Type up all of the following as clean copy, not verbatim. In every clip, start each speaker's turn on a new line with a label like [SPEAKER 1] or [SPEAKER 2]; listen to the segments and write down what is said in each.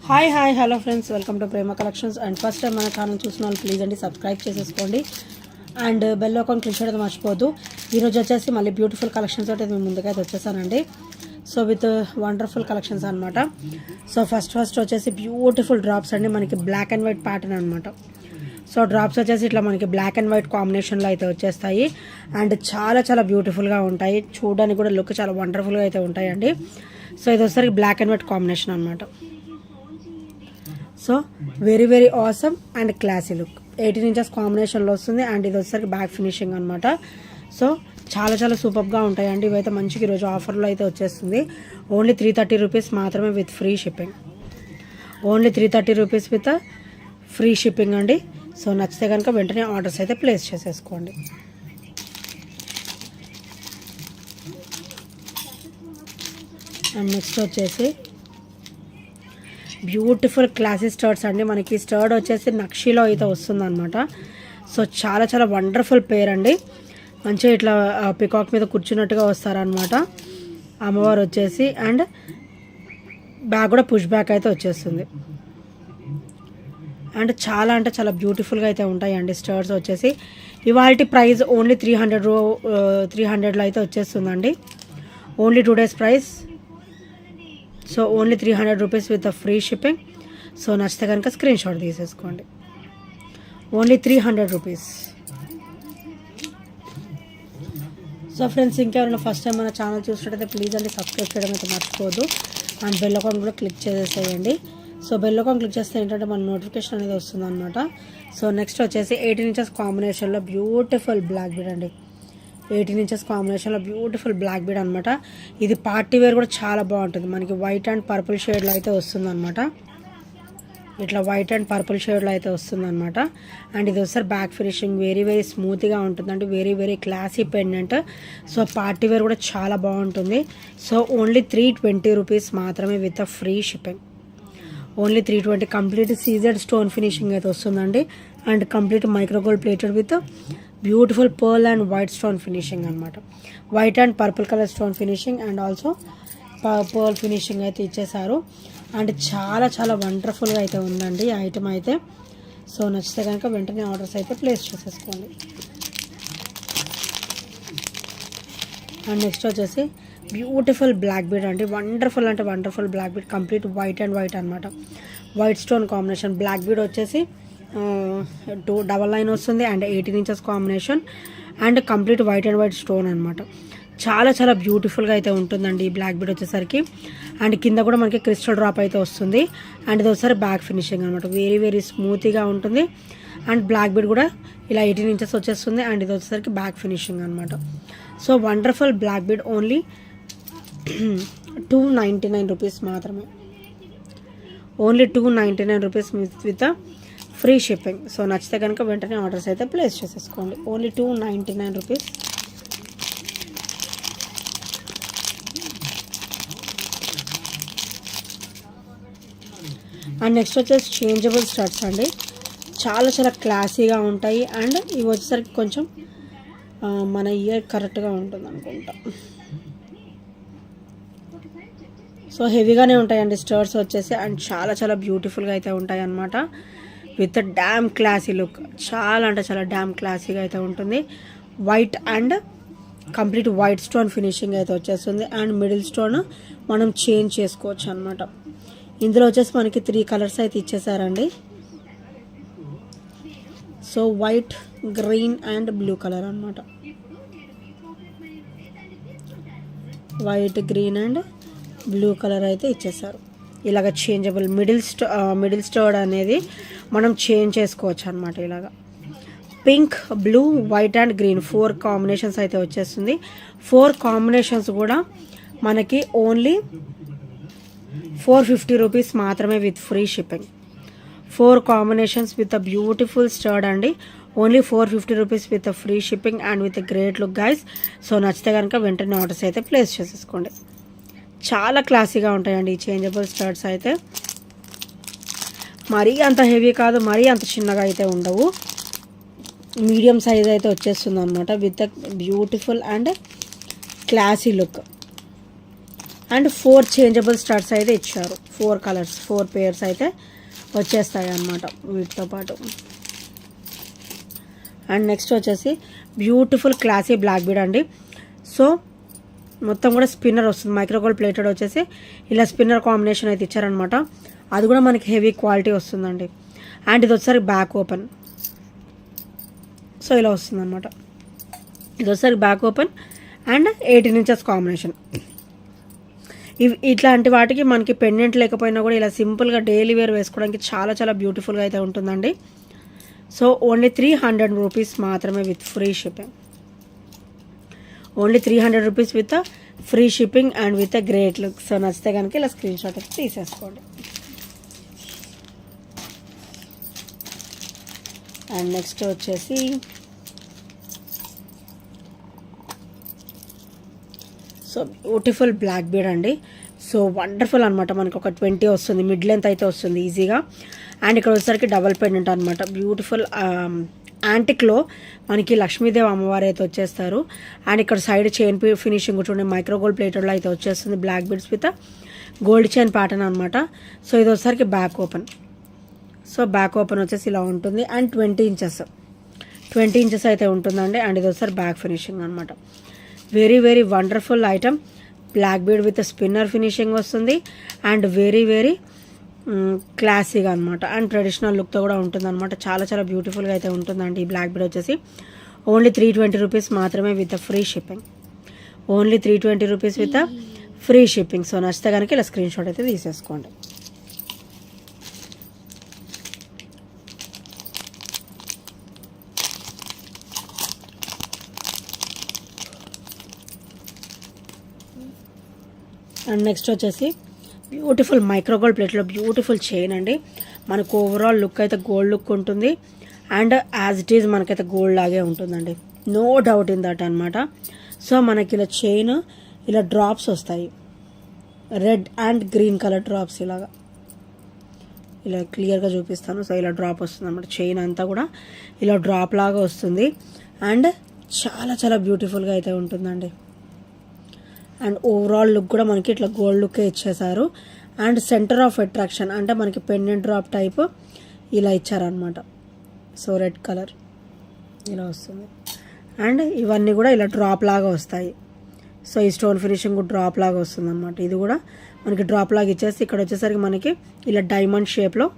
[SPEAKER 1] Hi hello friends, welcome to Prema collections. And first time మన channel చూసిన వాళ్ళు please అండి సబ్స్క్రైబ్ చేసేసుకోండి అండ్ బెల్ ఐకాన్ క్లిక్ చేయడం మర్చిపోవద్దు. ఈరోజు వచ్చేసి మళ్ళీ బ్యూటిఫుల్ కలెక్షన్స్ తోటి మేము ముందుకైతే వచ్చేసానండి. సో విత్ వండర్ఫుల్ కలెక్షన్స్ అనమాట. సో ఫస్ట్ వచ్చేసి బ్యూటిఫుల్ డ్రాప్స్ అండి, మనకి బ్లాక్ అండ్ వైట్ ప్యాటర్న్ అనమాట. సో డ్రాప్స్ వచ్చేసి ఇట్లా మనకి బ్లాక్ అండ్ వైట్ కాంబినేషన్లో అయితే వచ్చేస్తాయి అండ్ చాలా చాలా బ్యూటిఫుల్గా ఉంటాయి. చూడడానికి కూడా లుక్ చాలా వండర్ఫుల్గా అయితే ఉంటాయండి. సో ఇది వచ్చేసరికి బ్లాక్ అండ్ వైట్ కాంబినేషన్ అనమాట. So very awesome and classy look 18 inches కాంబినేషన్లో వస్తుంది అండ్ ఇది వచ్చేసరికి బ్యాక్ ఫినిషింగ్ అనమాట. సో చాలా సూపర్గా ఉంటాయండి. ఇవైతే మంచిగా ఈరోజు ఆఫర్లో అయితే వచ్చేస్తుంది. ఓన్లీ 330 రూపీస్ మాత్రమే with free shipping. Only 330 rupees with free shipping అండి. సో నచ్చితే కనుక వెంటనే ఆర్డర్స్ అయితే ప్లేస్ చేసేసుకోండి. అండ్ నెక్స్ట్ వచ్చేసి బ్యూటిఫుల్ క్లాసీ స్టర్ట్స్ అండి. మనకి స్టర్ట్ వచ్చేసి నక్షీలో అయితే వస్తుందన్నమాట. సో చాలా వండర్ఫుల్ పేర్ అండి. మంచిగా ఇట్లా పికాక్ మీద కూర్చున్నట్టుగా వస్తారనమాట అమ్మవారు వచ్చేసి. అండ్ బ్యాగ్ కూడా పుష్ బ్యాక్ అయితే వచ్చేస్తుంది అండ్ చాలా బ్యూటిఫుల్గా అయితే ఉంటాయండి స్టర్ట్స్ వచ్చేసి. ఇవాళ ప్రైస్ ఓన్లీ 300లో అయితే వచ్చేస్తుందండి. Only 2 days price. So only 300 rupees with free shipping. So నచ్చితే కనుక స్క్రీన్ షాట్ తీసేసుకోండి. Only 300 rupees. సో ఫ్రెండ్స్, ఇంకెవరైనా ఫస్ట్ టైం మన ఛానల్ చూసినట్టయితే ప్లీజ్ అండి సబ్స్క్రైబ్ చేయడం అయితే మర్చిపోదు అండ్ బెల్ ఐకాన్ కూడా క్లిక్ చేసేసేయండి. సో బెల్ ఐకాన్ క్లిక్ చేస్తే ఏంటంటే మన నోటిఫికేషన్ అనేది వస్తుంది అనమాట. సో నెక్స్ట్ వచ్చేసి 18 ఇంచెస్ కాంబినేషన్లో బ్యూటిఫుల్ బ్లాక్ బీడ్ అండి. 18 ఇంచెస్ కాంబినేషన్లో బ్యూటిఫుల్ బ్లాక్ బీడ్ అనమాట. ఇది పార్టీ వేర్ కూడా చాలా బాగుంటుంది. మనకి వైట్ అండ్ పర్పుల్ షేడ్లో అయితే వస్తుంది అనమాట. ఇట్లా వైట్ అండ్ పర్పుల్ షేడ్లో అయితే వస్తుంది అనమాట. అండ్ ఇది వస్తారు బ్యాక్ ఫినిషింగ్ వెరీ స్మూత్గా ఉంటుంది. Very classy pendant. So party wear కూడా చాలా బాగుంటుంది. సో ఓన్లీ 320 రూపీస్ మాత్రమే with free shipping. Only 320. Complete CZ stone finishing అయితే వస్తుందండి. And complete micro gold plated with beautiful pearl and white stone finishing అనమాట. White and purple colour stone finishing and also pearl finishing అయితే ఇచ్చేసారు. And చాలా వండర్ఫుల్గా అయితే ఉందండి ఈ ఐటమ్ అయితే. సో నచ్చితే కనుక వెంటనే ఆర్డర్స్ అయితే ప్లేస్ చేసేసుకోండి. అండ్ నెక్స్ట్ వచ్చేసి బ్యూటిఫుల్ బ్లాక్ బీడ్ అండి. Wonderful black bead. Complete white and white అనమాట. White stone combination. Black bead వచ్చేసి 2 డబల్ లైన్ వస్తుంది and 18 inches combination and complete white and white stone అనమాట. చాలా బ్యూటిఫుల్గా అయితే ఉంటుందండి ఈ బ్లాక్ బీడ్ వచ్చేసరికి. అండ్ కింద కూడా మనకి క్రిస్టల్ డ్రాప్ అయితే వస్తుంది. అండ్ ఇది ఒకసారి బ్యాక్ ఫినిషింగ్ అనమాట. వెరీ స్మూత్గా ఉంటుంది. అండ్ బ్లాక్ బీడ్ కూడా ఇలా 18 ఇంచెస్ వచ్చేస్తుంది. అండ్ ఇది వచ్చేసరికి బ్యాక్ ఫినిషింగ్ అనమాట. So wonderful black bead only 299 rupees మాత్రమే. Only 299 rupees with free shipping. So నచ్చితే కనుక వెంటనే ఆర్డర్స్ అయితే ప్లేస్ చేసేసుకోండి. Only 299 rupees. అండ్ నెక్స్ట్ వచ్చేసి చేంజబుల్ స్టడ్స్ అండి. చాలా క్లాసీగా ఉంటాయి. అండ్ ఇవి వచ్చేసరికి కొంచెం మన ఇయర్ కరెక్ట్గా ఉంటుంది అనుకుంటా. సో హెవీగానే ఉంటాయండి స్టర్ట్స్ వచ్చేసి. అండ్ చాలా బ్యూటిఫుల్గా అయితే ఉంటాయి అన్నమాట. With damn classy look. చాలా డ్యామ్ క్లాసీగా అయితే ఉంటుంది. White and complete white stone finishing అయితే వచ్చేస్తుంది. అండ్ మిడిల్ స్టోన్ మనం చేంజ్ చేసుకోవచ్చు అనమాట. ఇందులో వచ్చేసి మనకి 3 కలర్స్ అయితే ఇచ్చేసారండి. So white, green and blue colour అనమాట. White, green and blue colour అయితే ఇచ్చేసారు. ఇలాగ చేంజబుల్ మిడిల్ స్టోర్ అనేది మనం చేంజ్ చేసుకోవచ్చు అనమాట. ఇలాగా pink, blue, white and green 4 combinations అయితే వచ్చేస్తుంది. 4 కాంబినేషన్స్ కూడా మనకి ఓన్లీ 450 రూపీస్ మాత్రమే with free shipping. 4 combinations with a beautiful stud అండి. Only 450 rupees with free shipping and with great look guys. So నచ్చితే కనుక వెంటనే ఆర్డర్స్ అయితే ప్లేస్ చేసేసుకోండి. చాలా క్లాసీగా ఉంటాయండి ఈ చేంజబుల్ స్టర్ట్స్ అయితే. మరీ అంత హెవీ కాదు, మరీ అంత చిన్నగా అయితే ఉండవు. మీడియం సైజ్ అయితే వచ్చేస్తుంది అనమాట with beautiful and classy look. And 4 changeable studs అయితే ఇచ్చారు. 4 కలర్స్ 4 పేర్స్ అయితే వచ్చేస్తాయి అన్నమాట వీటితో పాటు. అండ్ నెక్స్ట్ వచ్చేసి బ్యూటిఫుల్ క్లాసీ బ్లాక్ బీడ్ అండి. సో మొత్తం కూడా స్పిన్నర్ వస్తుంది, మైక్రోగోల్డ్ ప్లేటెడ్ వచ్చేసి ఇలా స్పిన్నర్ కాంబినేషన్ అయితే ఇచ్చారనమాట. అది కూడా మనకి హెవీ క్వాలిటీ వస్తుందండి. అండ్ ఇది వచ్చేసరికి బ్యాక్ ఓపెన్, సో ఇలా వస్తుంది అనమాట. ఇది వచ్చేసరికి back open and 18 inches combination. ఇట్లాంటి వాటికి మనకి పెండెంట్ లేకపోయినా కూడా ఇలా సింపుల్గా డైలీ వేర్ వేసుకోవడానికి చాలా చాలా బ్యూటిఫుల్గా అయితే ఉంటుందండి. సో ఓన్లీ 300 రూపీస్ మాత్రమే with free shipping. Only 300 rupees with free shipping and with a great look. So నచ్చితే కనుక ఇలా స్క్రీన్ షాట్ అయితే తీసేసుకోండి. అండ్ నెక్స్ట్ వచ్చేసి సో బ్యూటిఫుల్ బ్లాక్ బీడ్ అండి. సో వండర్ఫుల్ అనమాట. మనకి ఒక 20 వస్తుంది, మిడ్ లెంత్ అయితే వస్తుంది ఈజీగా. అండ్ ఇక్కడ వచ్చేసరికి డబల్ పెండెంట్ అనమాట. బ్యూటిఫుల్ యాంటిక్లో మనకి లక్ష్మీదేవి అమ్మవారు అయితే వచ్చేస్తారు. అండ్ ఇక్కడ సైడ్ చైన్ ఫినిషింగ్ చూడండి, మైక్రోగోల్డ్ ప్లేటెడ్లో అయితే వచ్చేస్తుంది. Black beads with gold chain pattern అనమాట. సో ఇది వచ్చేసరికి back open. So back open వచ్చేసి ఇలా ఉంటుంది. అండ్ 20 ఇంచెస్ అయితే ఉంటుందండి. అండ్ ఇది వచ్చేసరికి బ్యాక్ ఫినిషింగ్ అనమాట. Very very wonderful item. Black bead with spinner finishing వస్తుంది. అండ్ వెరీ వెరీ క్లాసీగా అనమాట. అండ్ ట్రెడిషనల్ లుక్తో కూడా ఉంటుంది అనమాట. చాలా చాలా బ్యూటిఫుల్గా అయితే ఉంటుందండి ఈ బ్లాక్ బీడ్ వచ్చేసి. ఓన్లీ 320 రూపీస్ మాత్రమే with free shipping. Only 320 rupees with free shipping. So నచ్చితే కనుక ఇలా స్క్రీన్ షాట్ అయితే తీసేసుకోండి. అండ్ నెక్స్ట్ వచ్చేసి బ్యూటిఫుల్ మైక్రోగోల్డ్ ప్లేట్లో బ్యూటిఫుల్ చైన్ అండి. మనకు ఓవరాల్ లుక్ అయితే గోల్డ్ లుక్ ఉంటుంది. అండ్ యాజ్ ఇట్ ఈజ్ మనకైతే గోల్డ్ లాగే ఉంటుందండి, నో డౌట్ ఇన్ దట్ అనమాట. సో మనకి ఇలా చైన్ ఇలా డ్రాప్స్ వస్తాయి, red and green colour drops. ఇలాగా ఇలా క్లియర్గా చూపిస్తాను. సో ఇలా డ్రాప్ వస్తుంది అనమాట. చైన్ అంతా కూడా ఇలా డ్రాప్ లాగా వస్తుంది. అండ్ చాలా చాలా బ్యూటిఫుల్గా అయితే ఉంటుందండి. అండ్ ఓవరాల్ లుక్ కూడా మనకి ఇట్లా గోల్డ్ లుక్కే ఇచ్చేసారు. అండ్ సెంటర్ ఆఫ్ అట్రాక్షన్ అంటే మనకి పెండెంట్ డ్రాప్ టైప్ ఇలా ఇచ్చారనమాట. సో రెడ్ కలర్ ఇలా వస్తుంది. అండ్ ఇవన్నీ కూడా ఇలా డ్రాప్ లాగా వస్తాయి. సో ఈ స్టోన్ ఫినిషింగ్ డ్రాప్ లాగా వస్తుంది అనమాట. ఇది కూడా మనకి డ్రాప్ లాగా ఇచ్చేసి ఇక్కడ వచ్చేసరికి మనకి ఇలా డైమండ్ షేప్లో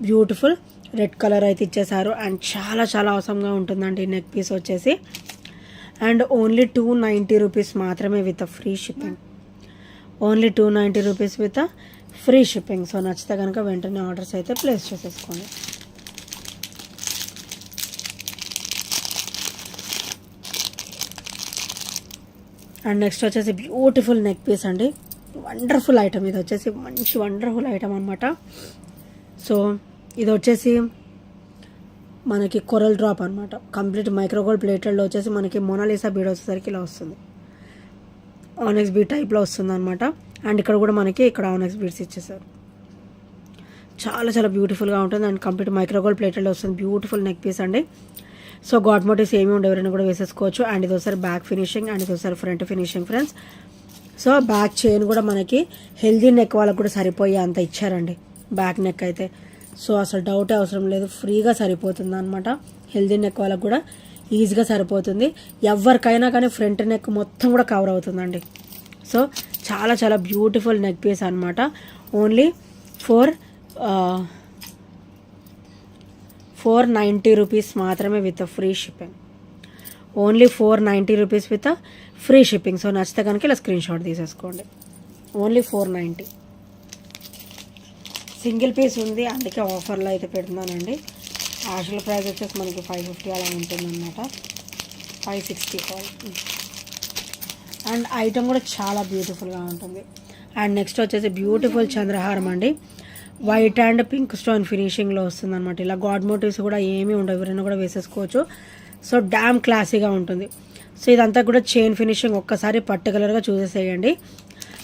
[SPEAKER 1] బ్యూటిఫుల్ రెడ్ కలర్ అయితే ఇచ్చేసారు. అండ్ చాలా చాలా అవసరంగా ఉంటుందండి ఈ నెక్ పీస్ వచ్చేసి. అండ్ ఓన్లీ 290 రూపీస్ మాత్రమే with free shipping. Only 290 rupees with free shipping. So నచ్చితే కనుక వెంటనే ఆర్డర్స్ అయితే ప్లేస్ చేసేసుకోండి. అండ్ నెక్స్ట్ వచ్చేసి బ్యూటిఫుల్ నెక్ పీస్ అండి. Wonderful item. ఇది వచ్చేసి మంచి వండర్ఫుల్ ఐటమ్ అనమాట. సో ఇది వచ్చేసి మనకి కొరల్ డ్రాప్ అనమాట. కంప్లీట్ మైక్రోగోల్డ్ ప్లేటెడ్లో వచ్చేసి మనకి మోనాలిసా బీడ్ వచ్చేసరికి ఇలా వస్తుంది. ఆనెక్స్ బీడ్ టైప్లో వస్తుంది అనమాట. అండ్ ఇక్కడ కూడా మనకి ఇక్కడ ఆనెక్స్ బీడ్స్ ఇచ్చేసారు. చాలా చాలా బ్యూటిఫుల్గా ఉంటుంది. అండ్ కంప్లీట్ మైక్రోగోల్డ్ ప్లేటెడ్లో వస్తుంది. బ్యూటిఫుల్ నెక్ పీస్ అండి. సో గాడ్ మోటివ్స్ ఏమి ఉండవు, ఎవరైనా కూడా వేసేసుకోవచ్చు. అండ్ ఇది ఒకసారి బ్యాక్ ఫినిషింగ్ అండ్ ఇది ఒకసారి front finishing friends. So back chain కూడా మనకి హెల్దీ నెక్ వాళ్ళకు కూడా సరిపోయే అంత ఇచ్చారండి బ్యాక్ నెక్ అయితే. సో అసలు డౌటే అవసరం లేదు, ఫ్రీగా సరిపోతుంది అనమాట. హెల్దీ నెక్ వాళ్ళకు కూడా ఈజీగా సరిపోతుంది. ఎవరికైనా కానీ ఫ్రంట్ నెక్ మొత్తం కూడా కవర్ అవుతుందండి. సో చాలా చాలా బ్యూటిఫుల్ నెక్ పీస్ అనమాట. ఓన్లీ 490 రూపీస్ మాత్రమే with free shipping. Only 490 rupees with free shipping. So నచ్చితే కనుక ఇలా స్క్రీన్ షాట్ తీసేసుకోండి. ఓన్లీ 490. సింగిల్ పీస్ ఉంది, అందుకే ఆఫర్లో అయితే పెడుతున్నానండి. యాక్చువల్ ప్రైస్ వచ్చేసి మనకి 550 అలా ఉంటుందన్నమాట. 560 కాల్. అండ్ ఐటమ్ కూడా చాలా బ్యూటిఫుల్గా ఉంటుంది. అండ్ నెక్స్ట్ వచ్చేసి బ్యూటిఫుల్ చంద్రహారం అండి. వైట్ అండ్ పింక్ స్టోన్ ఫినిషింగ్లో వస్తుంది అనమాట. ఇలా గాడ్ మోటివ్స్ కూడా ఏమీ ఉండవు, ఎవరైనా కూడా వేసేసుకోవచ్చు. సో డ్యామ్ క్లాసీగా ఉంటుంది. సో ఇదంతా కూడా చైన్ ఫినిషింగ్ ఒక్కసారి పర్టికులర్గా చూసేసేయండి.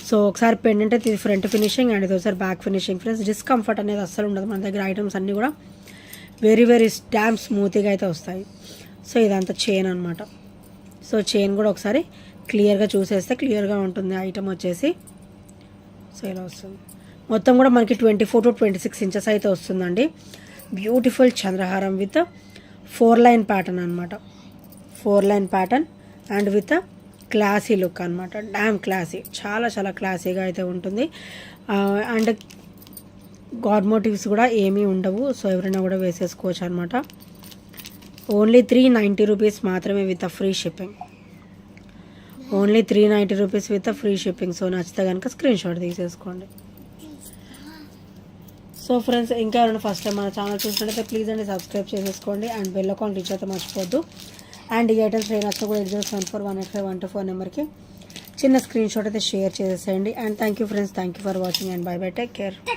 [SPEAKER 1] సో ఒకసారి పెండెంట్ అయితే ఇది ఫ్రంట్ ఫినిషింగ్ అండ్ ఇది ఒకసారి బ్యాక్ ఫినిషింగ్ ఫ్రెండ్స్. డిస్కంఫర్ట్ అనేది అస్సలు ఉండదు. మన దగ్గర ఐటమ్స్ అన్నీ కూడా వెరీ వెరీ డ్యామ్ స్మూత్గా అయితే వస్తాయి. సో ఇదంతా చైన్ అనమాట. సో చైన్ కూడా ఒకసారి క్లియర్గా చూసేస్తే క్లియర్గా ఉంటుంది ఐటమ్ వచ్చేసి. సో ఇలా వస్తుంది. మొత్తం కూడా మనకి 24 to 26 ఇంచెస్ అయితే వస్తుందండి. బ్యూటిఫుల్ చంద్రహారం విత్ 4 లైన్ ప్యాటర్న్ అనమాట. 4 line pattern and with classy look అనమాట. డ్యామ్ క్లాసీ, చాలా చాలా క్లాసీగా అయితే ఉంటుంది. అండ్ గాడ్ మోటివ్స్ కూడా ఏమీ ఉండవు. సో ఎవరైనా కూడా వేసేసుకోవచ్చు అనమాట. ఓన్లీ 390 రూపీస్ మాత్రమే with free shipping. Only 390 rupees with free shipping. So నచ్చితే కనుక స్క్రీన్ షాట్ తీసేసుకోండి. సో ఫ్రెండ్స్, ఇంకా ఎవరైనా ఫస్ట్ టైం మన ఛానల్ చూసినట్టయితే ప్లీజ్ అండి సబ్స్క్రైబ్ చేసేసుకోండి అండ్ బెల్ అకౌంట్ రీచ్ అయితే మర్చిపోద్దు. అండ్ ఈ ఐటమ్స్ ఏ నచ్చ కూడా 8074185124 నెంబర్కి చిన్న స్క్రీన్ షాట్ అయితే షేర్ చేసేసేయండి. And thank you friends, thank you for watching and by by, take care.